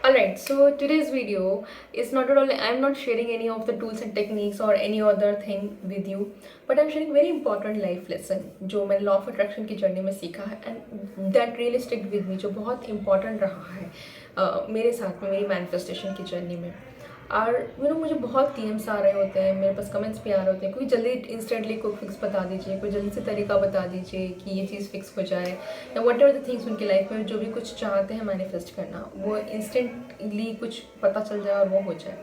Alright, so today's video is not at all, I'm not sharing any of the tools and techniques or any other thing with you, but I'm sharing very important life lesson जो मैंने law of attraction की journey में सीखा है and that really stick with me, जो बहुत important रहा है मेरे साथ में मेरी मैनिफेस्टेशन की जर्नी में। और मुझे बहुत DMs आ रहे होते हैं, मेरे पास कमेंट्स भी आ रहे होते हैं, कोई जल्दी इंस्टेंटली कोई फिक्स बता दीजिए, कोई जल्दी से तरीका बता दीजिए कि ये चीज़ फिक्स हो जाए, या वट एवर द थिंग्स उनकी लाइफ में जो भी कुछ चाहते हैं मैनिफेस्ट करना वो इंस्टेंटली कुछ पता चल जाए और वो हो जाए।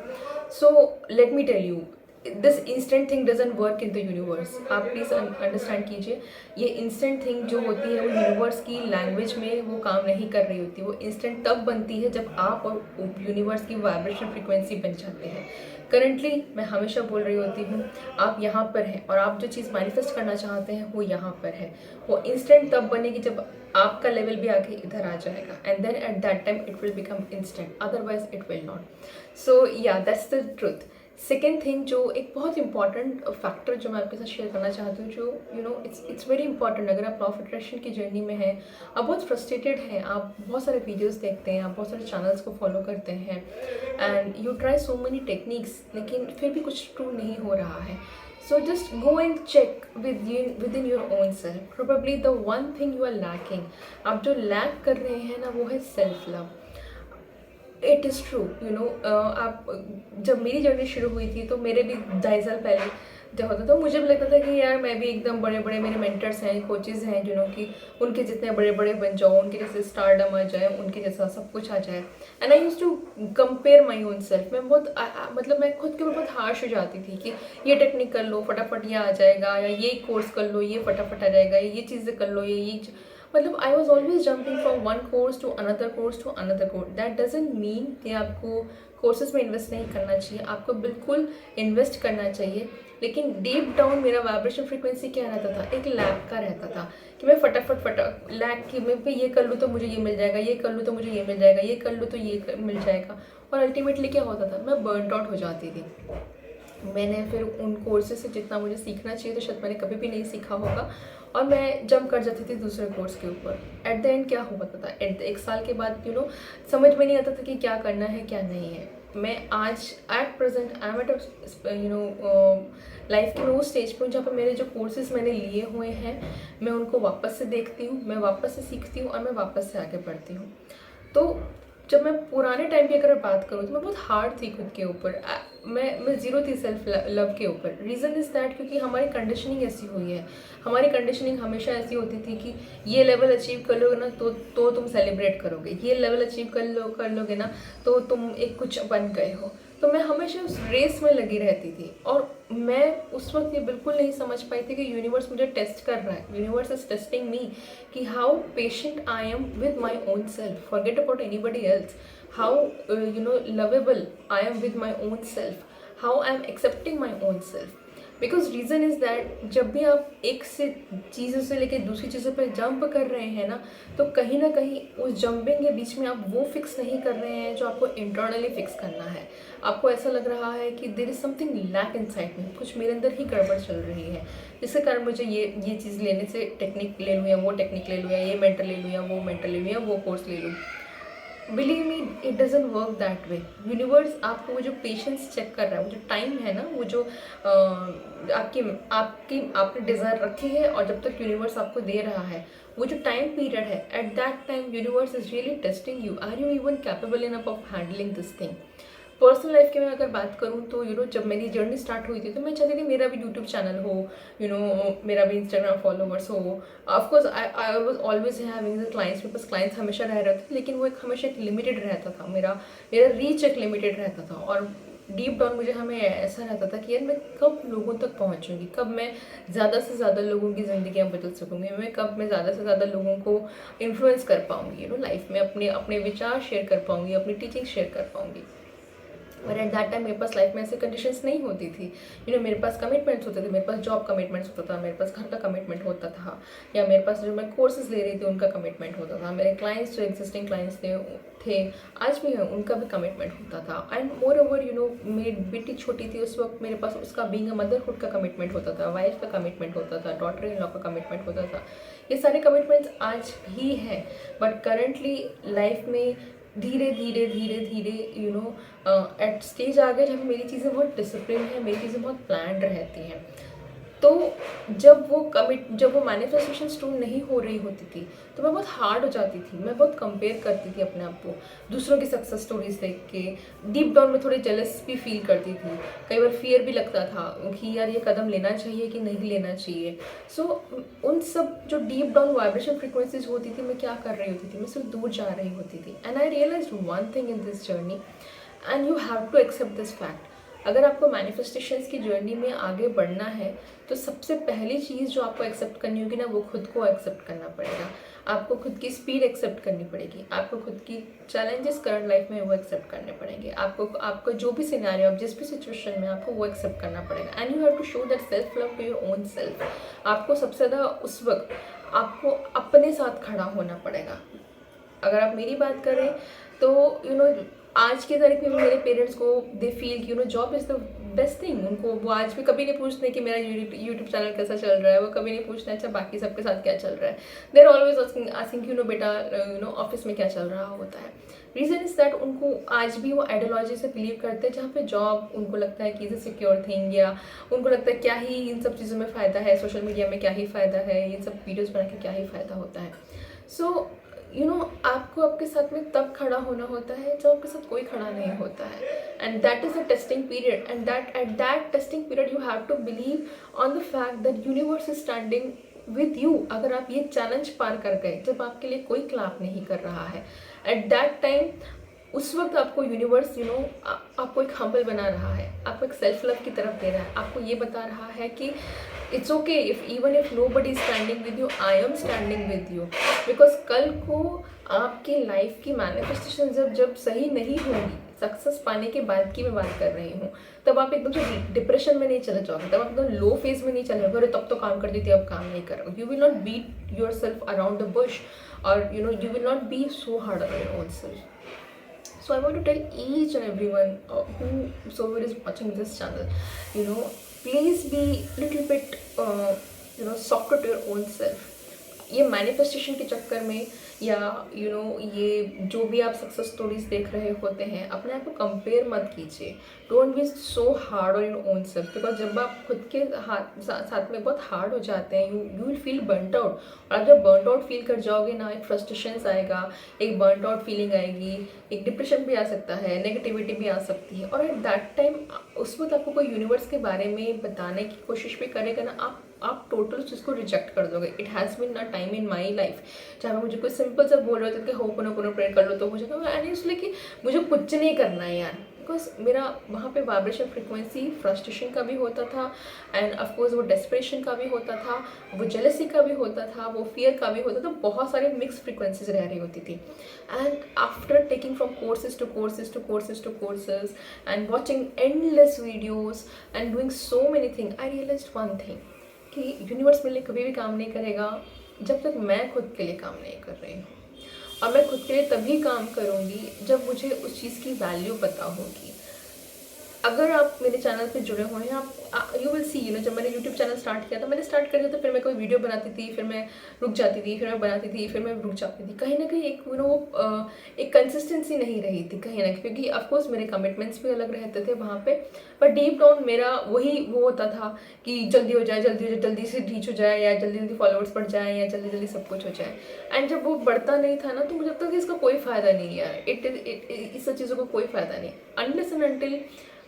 So let me tell you, this instant thing doesn't work in the universe. आप प्लीज़ अंडरस्टैंड कीजिए, ये इंस्टेंट थिंग जो होती है वो यूनिवर्स की लैंग्वेज में वो काम नहीं कर रही होती। वो इंस्टेंट तब बनती है जब आप और यूनिवर्स की वाइब्रेशन फ्रिक्वेंसी बन जाते हैं। करंटली मैं हमेशा बोल रही होती हूँ, आप यहाँ पर हैं और आप जो चीज़ मैनिफेस्ट करना चाहते हैं वो यहाँ पर है। वो इंस्टेंट तब बनेगी जब आपका लेवल भी आके इधर आ जाएगा, and then at that time it will become instant, otherwise it will not. So yeah that's the truth. Second thing, जो एक बहुत इंपॉर्टेंट फैक्टर जो मैं आपके साथ शेयर करना चाहती हूँ, जो इट्स वेरी इंपॉर्टेंट। अगर आप लॉ ऑफ अट्रैक्शन की जर्नी में हैं, आप बहुत फ्रस्ट्रेटेड हैं, आप बहुत सारे वीडियोस देखते हैं, आप बहुत सारे चैनल्स को फॉलो करते हैं and you try so many techniques, लेकिन फिर भी कुछ ट्रू नहीं हो रहा है, so just go and check within your own self. Probably the one thing you are lacking, आप जो लैक कर रहे हैं ना, वो है self love. It is true, आप जब मेरी जर्नी शुरू हुई थी तो मेरे भी 2.5 साल पहले जब होता था, मुझे भी लगता था कि यार मैं भी एकदम बड़े बड़े मेरे मेंटर्स हैं, कोचेज़ हैं, कि उनके जितने बड़े बड़े बन जाओ, उनके जैसे स्टारडम आ जाए, उनके जैसा सब कुछ आ जाए। And I use to compare my own self. मैं बहुत मतलब मैं खुद के ऊपर बहुत हार्श हो जाती थी कि ये टेक्निक कर लो फटाफट ये आ जाएगा, या ये कोर्स कर लो ये फटाफट आ जाएगा, ये चीज़ें कर लो ये मतलब I was always jumping from one course to another course to another course. That doesn't mean कि आपको कोर्सेज में इन्वेस्ट नहीं करना चाहिए, आपको बिल्कुल इन्वेस्ट करना चाहिए, लेकिन डीप डाउन मेरा वाइब्रेशन फ्रीक्वेंसी क्या रहता था, एक लैक का रहता था कि मैं फटाफट लैक की मैं ये कर लूँ तो मुझे ये मिल जाएगा, ये कर लूँ तो मुझे ये मिल जाएगा, ये कर लूँ तो ये मिल जाएगा, और अल्टीमेटली क्या होता था, मैं बर्नड आउट हो जाती थी। मैंने फिर उन कोर्सेज से जितना मुझे सीखना चाहिए तो शायद मैंने कभी भी नहीं सीखा होगा, और मैं जंप कर जाती थी दूसरे कोर्स के ऊपर। एट द एंड क्या हुआ था, एट 1 साल के बाद समझ में नहीं आता था कि क्या करना है क्या नहीं है। मैं आज at present I am at life के वो स्टेज पर जहाँ पर मेरे जो कोर्सेज मैंने लिए हुए हैं, मैं उनको वापस से देखती हूँ, मैं वापस से सीखती हूँ और मैं वापस से आगे बढ़ती हूँ। तो जब मैं पुराने टाइम की अगर बात करूँ तो मैं बहुत हार्ड थी खुद के ऊपर, मैं ज़ीरो थी सेल्फ लव के ऊपर। रीज़न इज़ दैट क्योंकि हमारी कंडीशनिंग ऐसी हुई है, हमारी कंडीशनिंग हमेशा ऐसी होती थी कि ये लेवल अचीव कर लोगे ना तो तुम सेलिब्रेट करोगे, ये लेवल अचीव कर लोगे ना तो तुम एक कुछ बन गए हो। तो मैं हमेशा उस रेस में लगी रहती थी, और मैं उस वक्त ये बिल्कुल नहीं समझ पाई थी कि यूनिवर्स मुझे टेस्ट कर रहा है, यूनिवर्स इज टेस्टिंग मी, कि how patient I am with my own self, forget about anybody else, how lovable I am with my own self, how I am accepting my own self. Because reason is that जब भी आप एक से चीज़ों से लेकर दूसरी चीज़ों पर जंप कर रहे हैं ना, तो कहीं ना कहीं उस जंपिंग के बीच में आप वो फिक्स नहीं कर रहे हैं जो आपको इंटरनली फिक्स करना है। आपको ऐसा लग रहा है कि there is something lack inside me, कुछ मेरे अंदर ही गड़बड़ चल रही है, जिसके कारण मुझे ये चीज़ लेने से टेक्निक ले लूँ या वो टेक्निक ले लूँ, या ये मेंटर ले लूँ या वो मेंटर ले लूँ या वो कोर्स ले लूँ। Believe me, it doesn't work that way. Universe आपको वो जो पेशेंस चेक कर रहा है, वो जो टाइम है ना, वो जो आपने डिज़ायर रखी है, और जब तक यूनिवर्स आपको दे रहा है वो जो टाइम पीरियड है, at that time universe is really testing you, are you even capable enough of handling this thing. Personal life की मैं अगर बात करूँ तो जब मेरी जर्नी स्टार्ट हुई थी तो मैं चाहती थी मेरा भी यूट्यूब चैनल हो, मेरा भी इंस्टाग्राम फॉलोवर्स हो। Of course I was always having the clients, मेरे पास क्लाइंट्स हमेशा रह रहे थे, लेकिन वो एक हमेशा एक लिमिटेड रहता था, मेरा रीच एक लिमिटेड रहता था, और डीप डाउन मुझे हमें ऐसा रहता था कि यार मैं कब लोगों तक पहुंचूंगी, कब मैं ज़्यादा से ज़्यादा लोगों की ज़िंदगियाँ बदल सकूंगी, कब मैं ज़्यादा से ज़्यादा लोगों को इन्फ्लुएंस कर पाऊंगी, लाइफ में अपने विचार शेयर कर पाऊंगी, अपनी टीचिंग शेयर कर पाऊंगी। और एट दैट टाइम मेरे पास लाइफ में ऐसे कंडीशंस नहीं होती थी, मेरे पास कमिटमेंट्स होते थे, मेरे पास जॉब कमिटमेंट्स होता था, मेरे पास घर का कमिटमेंट होता था, या मेरे पास जो मैं कोर्सेज ले रही थी उनका कमिटमेंट होता था, मेरे क्लाइंट्स जो एग्जिस्टिंग क्लाइंट्स थे आज भी हैं उनका भी कमिटमेंट होता था। एंड मोर ओवर मेरी बेटी छोटी थी उस वक्त, मेरे पास उसका बीइंग अ मदरहुड का कमिटमेंट होता था, वाइफ का कमिटमेंट होता था, डॉटर इन लॉ का कमिटमेंट होता था। ये सारे कमिटमेंट्स आज भी हैं, बट करंटली लाइफ में धीरे धीरे धीरे धीरे एट स्टेज आ गए जब मेरी चीज़ें बहुत डिसिप्लिन है, मेरी चीज़ें बहुत प्लान्ड रहती हैं। तो जब वो मैनिफेस्टेशन स्टोर नहीं हो रही होती थी तो मैं बहुत हार्ड हो जाती थी, मैं बहुत कंपेयर करती थी अपने आप को दूसरों की सक्सेस स्टोरीज देख के। डीप डाउन में थोड़ी जेलस भी फील करती थी, कई बार फियर भी लगता था कि यार ये कदम लेना चाहिए कि नहीं लेना चाहिए। सो उन सब जो डीप डाउन वाइब्रेशन फ्रिक्वेंसीज होती थी, मैं क्या कर रही होती थी, मैं सिर्फ दूर जा रही होती थी। And I realise one thing in this journey, and you have to accept this fact. अगर आपको मैनिफेस्टेशंस की जर्नी में आगे बढ़ना है तो सबसे पहली चीज़ जो आपको एक्सेप्ट करनी होगी ना, वो खुद को एक्सेप्ट करना पड़ेगा। आपको खुद की स्पीड एक्सेप्ट करनी पड़ेगी, आपको खुद की चैलेंजेस करंट लाइफ में वो एक्सेप्ट करने पड़ेंगे। आपको जो भी सिनेरियो, आप जिस भी सिचुएशन में, आपको वो एक्सेप्ट करना पड़ेगा। And you have to show that self love to your own self. आपको सबसे ज़्यादा उस वक्त आपको अपने साथ खड़ा होना पड़ेगा। अगर आप मेरी बात करें तो आज की तारीख में मेरे पेरेंट्स को दे फील कि job is the best thing. उनको वो आज भी कभी नहीं पूछते कि मेरा यूट्यूब चैनल कैसा चल रहा है, वो कभी नहीं पूछते अच्छा बाकी सबके साथ क्या चल रहा है। दे आर ऑलवेज आस्किंग बेटा ऑफिस में क्या चल रहा होता है। रीज़न इज़ दैट उनको आज भी वो आइडियोलॉजी से बिलीव करते हैं जहाँ पे जॉब उनको लगता है कि इज़ अ सिक्योर थिंग, या उनको लगता है क्या ही इन सब चीज़ों में फ़ायदा है, सोशल मीडिया में क्या ही फ़ायदा है, इन सब वीडियोज़ बना के क्या ही फ़ायदा होता है। सो आपको आपके साथ में तब खड़ा होना होता है जब आपके साथ कोई खड़ा नहीं होता है। And that is a testing period, and that at that testing period you have to believe on the fact that universe is standing with you. अगर आप ये चैलेंज पार कर गए जब आपके लिए कोई क्लैप नहीं कर रहा है, एट दैट टाइम उस वक्त आपको यूनिवर्स आपको एक हम्बल बना रहा है, आपको एक सेल्फ लव की तरफ दे रहा है, आपको ये बता रहा है कि it's okay if even if nobody standing with you, I am standing with you. Because कल को आपकी लाइफ की मैनिफेस्टेशन जब सही नहीं होगी, सक्सेस पाने के बाद की मैं बात कर रही हूँ, तब आप एकदम से डिप्रेशन में नहीं चले जाओगे, तब आप एकदम लो फेज में नहीं चले जाओगे, अरे तब तो काम करती थी अब काम नहीं कर रहा हूँ। You will not beat yourself around the bush, और you will not be so hard on your own self. So I want to tell each and everyone whosoever is watching this channel, please be little bit, softer to your own self. ये manifestation के चक्कर में या ये जो भी आप success stories देख रहे होते हैं, अपने आप को कंपेयर मत कीजिए. Don't be so hard on your own self, because जब आप खुद के साथ में बहुत हार्ड हो जाते हैं, you will feel burned out. और आप जब बर्नड आउट फील कर जाओगे ना, एक फ्रस्ट्रेशन आएगा, एक बर्नड आउट फीलिंग आएगी, एक डिप्रेशन भी आ सकता है, नेगेटिविटी भी आ सकती है. और एट दैट टाइम उस वक्त आपको कोई यूनिवर्स के बारे में बताने की कोशिश भी करेगा ना, आप टोटल उस चीज़ को रिजेक्ट कर दोगे. It has been a time in my life जहाँ मुझे कोई सिंपल सा बोल रहे थे कि हो कोनो प्रेयर कर लो तो हो जाएगा, एंड इसलिए कि मुझे कुछ नहीं करना है यार, बिकॉज मेरा वहाँ पे वाइब्रेशन फ्रिक्वेंसी फ्रस्ट्रेशन का भी होता था, एंड ऑफकोर्स वो डेस्परेशन का भी होता था, वो जेलसी का भी होता था, वो फियर का भी होता था. बहुत सारे मिक्स फ्रिक्वेंसीज रह रही होती थी. And after taking from courses to courses to courses to courses and watching endless videos and doing so many thing, I realised one thing कि यूनिवर्स मेरे लिए कभी भी काम नहीं करेगा जब तक मैं खुद के लिए काम नहीं कर रही हूँ. और मैं खुद के लिए तभी काम करूँगी जब मुझे उस चीज़ की वैल्यू पता होगी. अगर आप मेरे चैनल पे जुड़े हुए हैं, आप यू विल सी, जब मैंने यूट्यूब चैनल स्टार्ट किया था, मैंने स्टार्ट कर दिया था, फिर मैं कोई वीडियो बनाती थी, फिर मैं रुक जाती थी, फिर मैं बनाती थी, फिर मैं रुक जाती थी. कहीं ना कहीं एक कंसिस्टेंसी नहीं रही थी कहीं ना कहीं, क्योंकि ऑफकोर्स मेरे कमिटमेंट्स भी अलग रहते थे वहाँ पे. पर डीप डाउन मेरा वो होता था कि जल्दी हो जाए, जल्दी से रीच हो जाए, या जल्दी फॉलोअर्स बढ़ जाए, या जल्दी सब कुछ हो जाए. एंड जब वो बढ़ता नहीं था ना, तो मुझे लगता था कि इसका कोई फ़ायदा नहीं है यार, इस सब चीज़ों का कोई फ़ायदा नहीं. Unless and until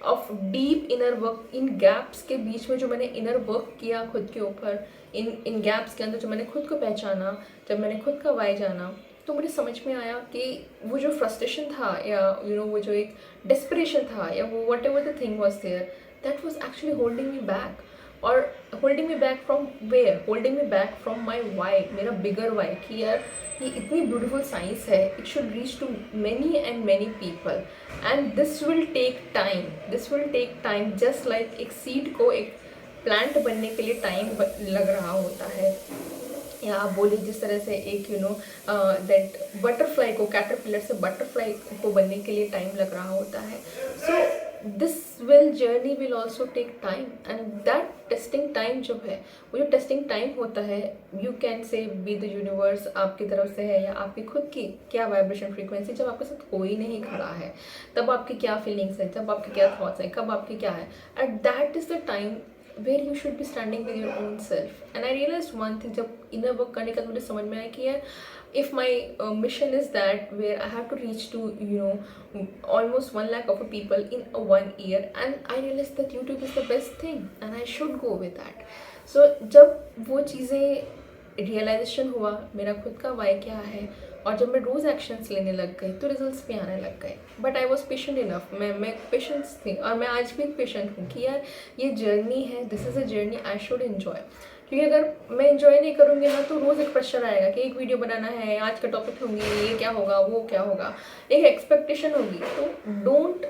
of deep inner work, in gaps के बीच में जो मैंने इनर वर्क किया खुद के ऊपर, इन गैप्स के अंदर जो मैंने खुद को पहचाना, जब मैंने खुद का वाई जाना, तो मुझे समझ में आया कि वो जो फ्रस्ट्रेशन था, या वो जो एक डेस्परेशन था, या वो whatever the thing was there, that was actually holding me back. और holding me back from where? Holding me back from my why, मेरा बिगर वाई, कि यार ये इतनी ब्यूटीफुल साइंस है, it should reach to many and many people, and this will take time. Just like एक seed को एक plant बनने के लिए टाइम लग रहा होता है, या आप बोले जिस तरह से एक दैट बटरफ्लाई को, कैटरपिलर से बटरफ्लाई को बनने के लिए टाइम लग रहा होता है. So this will journey will also take time, and that testing time जो है, वो जो टेस्टिंग टाइम होता है, you can say be the universe आपकी तरफ से है या आपकी खुद की क्या वाइब्रेशन फ्रीक्वेंसी, जब आपके साथ कोई नहीं खड़ा है तब आपकी क्या फीलिंग्स है, तब आपके क्या थॉट्स हैं, कब आपके क्या है, at that is the time where you should be standing with your own self. And I realized one thing, जब inner work करने का मुझे समझ में आया कि यार if my mission is that where I have to reach to almost 1 lakh of people in 1 year, and I realized that YouTube is the best thing and I should go with that. So जब वो चीज़ें realization हुआ मेरा खुद का why क्या है, और जब मैं रोज़ एक्शंस लेने लग गई तो रिजल्ट्स भी आने लग गए. But I was patient enough, मैं पेशेंस थी, और मैं आज भी पेशेंट हूँ कि यार ये जर्नी है, this is a journey I should enjoy. क्योंकि अगर मैं इन्जॉय नहीं करूँगी ना तो रोज़ एक प्रेशर आएगा कि एक वीडियो बनाना है, आज का टॉपिक होंगी, ये क्या होगा, वो क्या होगा, एक एक्सपेक्टेशन होगी. तो डोंट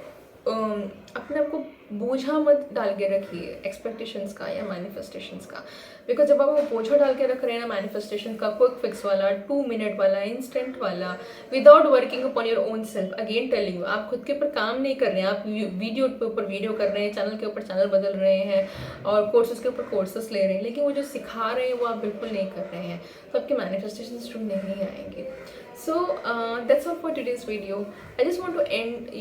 अपने आप को बोझा मत डाल के रखिए एक्सपेक्टेशंस का या मैनिफेस्टेशंस का. बिकॉज जब आप वो बोझा डाल के रख रहे हैं ना मैनिफेस्टेशन का, क्विक फिक्स वाला, 2 मिनट वाला, इंस्टेंट वाला, without working upon your own self, again telling you, आप खुद के ऊपर काम नहीं कर रहे हैं, आप वीडियो के ऊपर वीडियो कर रहे हैं, चैनल के ऊपर चैनल बदल रहे हैं और कोर्सेज के ऊपर कोर्सेज ले रहे हैं, लेकिन वो जो सिखा रहे हैं वो आप बिल्कुल नहीं कर रहे हैं, तो आपके मैनिफेस्टेशंस जो नहीं आएंगे. So that's all for today's video. I just want to end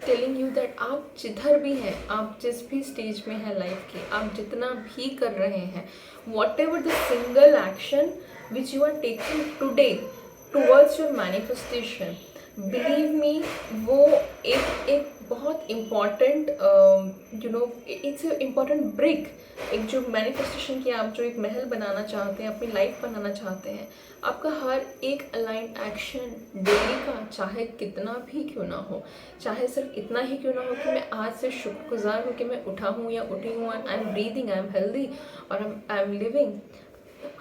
telling you that आप जिधर भी हैं, आप जिस भी स्टेज में हैं लाइफ के, आप जितना भी कर रहे हैं, whatever the single action which you are taking today towards your manifestation, believe me, वो एक बहुत इम्पॉर्टेंट इट्स इम्पॉर्टेंट ब्रिक. एक जो मैनिफेस्टेशन की आप जो एक महल बनाना चाहते हैं, अपनी लाइफ बनाना चाहते हैं, आपका हर एक अलाइंड एक्शन डेली का, चाहे कितना भी क्यों ना हो, चाहे सिर्फ इतना ही क्यों ना हो कि मैं आज से शुक्रगुजार हूँ कि मैं उठा हूँ या उठी हूँ, I am breathing, I am healthy और आई एम लिविंग,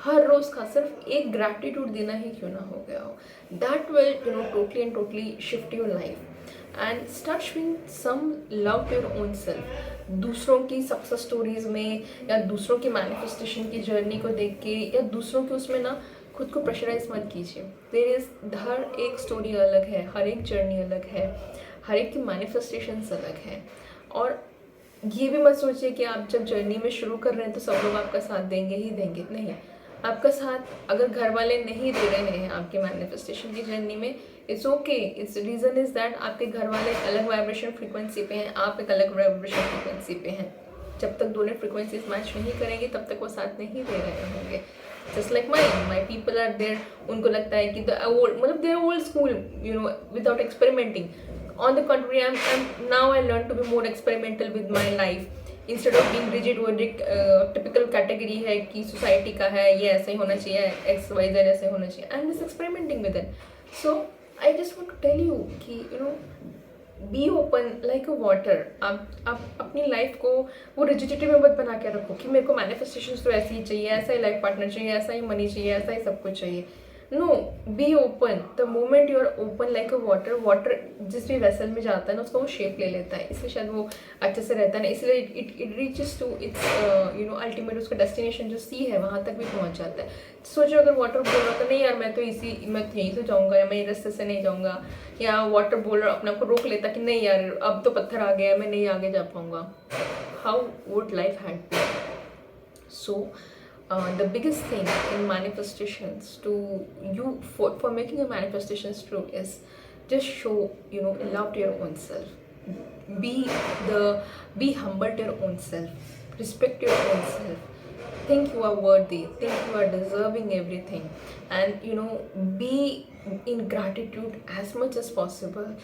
हर रोज़ का सिर्फ एक ग्रैटिट्यूड देना ही क्यों ना हो गया हो, that will totally and totally shift your life and start showing some love to your own self. दूसरों की सक्सेस स्टोरीज में या दूसरों की मैनिफेस्टेशन की जर्नी को देख के या दूसरों के उसमें ना खुद को प्रेशराइज मत कीजिए. देयर इज़, हर एक स्टोरी अलग है, हर एक जर्नी अलग है, हर एक की मैनिफेस्टेशंस अलग हैं. और ये भी मत सोचिए कि आप जब जर्नी में शुरू कर रहे हैं तो सब लोग आपका साथ देंगे ही देंगे. नहीं, आपका साथ अगर घर वाले नहीं दे रहे हैं आपके मैनिफेस्टेशन की जर्नी में, it's okay. It's reason is that आपके घर वाले एक अलग वाइब्रेशन फ्रीक्वेंसी पे हैं, आप एक अलग वाइब्रेशन फ्रीक्वेंसी पे हैं. जब तक दोनों फ्रीक्वेंसीज मैच नहीं करेंगे तब तक वो साथ नहीं दे रहे होंगे. Just like my people are there, उनको लगता है कि मतलब their old school without experimenting. On the contrary, now I learn to be more experimental with my life. Instead of being rigid, वो typical category है कि society का है, ये ऐसे ही होना चाहिए, X, Y, Z ऐसे होना चाहिए. I'm just experimenting with it. So I just want to tell you कि be open like a water. आप अपनी लाइफ को वो रिजिडिटी में मत बना के रखो कि मेरे को मैनिफेस्टेशंस तो ऐसे ही चाहिए, ऐसा ही लाइफ पार्टनर चाहिए, ऐसा ही मनी चाहिए, ऐसा ही सब कुछ चाहिए. No, be open. The moment you are open like a water जिस भी वेसल में जाता है ना उसका वो शेप ले लेता है, इसलिए शायद वो अच्छे से रहता है ना, इसलिए it reaches to its ultimate उसका डेस्टिनेशन जो सी है वहाँ तक भी पहुँच जाता है. सोचो अगर वाटर बोल रहा था नहीं यार मैं तो यहीं से जाऊँगा या मैं रास्ते से नहीं जाऊँगा, या वाटर बोल रहा अपने आप को रोक लेता कि नहीं यार अब तो पत्थर आ गया है, मैं नहीं आगे जा पाऊँगा. How would life had been? So the biggest thing in manifestations to you for making your manifestations true is just show love to your own self. Be humble to your own self, respect your own self, think you are worthy, think you are deserving everything, and be in gratitude as much as possible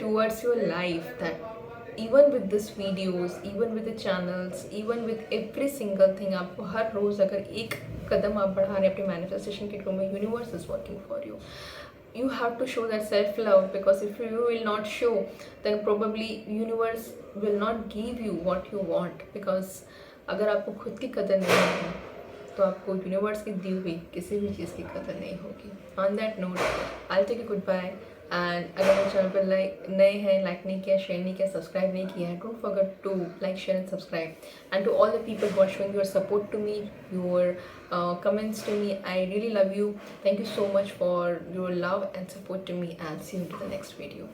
towards your life. That even with this videos, even with the channels, even with every single thing, आपको हर रोज़ अगर एक कदम आप बढ़ा रहे हैं अपने manifestation के through में, universe is working for you. You have to show that self-love, because if you will not show, then probably universe will not give you what you want. Because अगर आपको खुद की कदर नहीं है तो आपको यूनिवर्स की दी हुई किसी भी चीज़ की कदर नहीं होगी. On that note I take a goodbye. एंड अगर मेरे चैनल पर नए हैं, लाइक नहीं किया, शेयर नहीं किया, सब्सक्राइब नहीं किया है, don't forget to like, share and subscribe. And to all the people who are showing your support to me, your comments to me, I really love you. Thank you so much for your love and support to me, and see you in the next video.